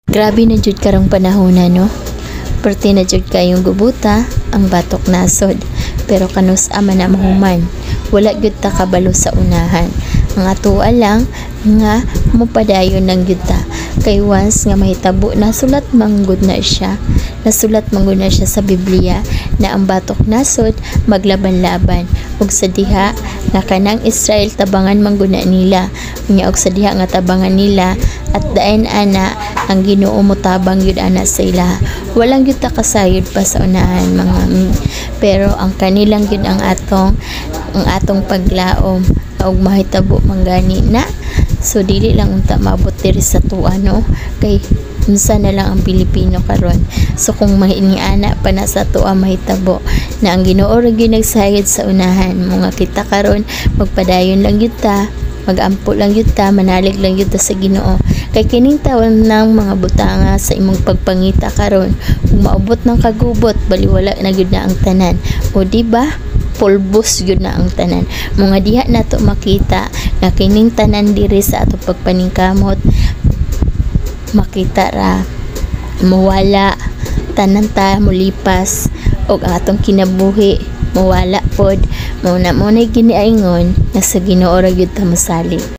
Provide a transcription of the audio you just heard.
Grabe na jud karong panahon na, no? Perti na jud kayong gubuta ang batok nasod. Pero kanus ama na mahuman. Wala gyud ta kabalo sa unahan. Ang atuwa lang nga mupadayon ng gyud ta. Kay once nga mahitabo nasulat manggod na siya. Nasulat manggod na siya sa Biblia na ang batok nasod maglaban-laban. Ug sa diha nga kanang Israel tabangan manggod na nila. Unya og sa diha nga tabangan nila at daen ana ang Ginoo motabang gyud ana sa ila. Walang gyud ta kasayod pa sa unahan mga pero ang kanilang gyud ang atong paglaom og mahitabo manggani na. So dili lang unta maabot diri sa tuwa, no? Kay unsa na lang ang Pilipino karon. So kung mahiniana pa na sa tuwa mahitabo na ang Ginoo ra gyud nagsayod sa unahan, mga kita karon magpadayon lang gyud ta, magampo lang gyud ta, manalig lang gyud ta sa Ginoo. Kay kining taon ng mga butanga sa imong pagpangita karon, kung maabot ng kagubot baliwala na gyud na ang tanan. O di ba? Pulbos gyud na ang tanan. Mga diha nato makita na kining tanan diri sa atong pagpaningkamot makita ra mawala tanan ta mulipas og atong kinabuhi mawala pod mo na giniingon na sa Ginoo ra gyud ta mosalig.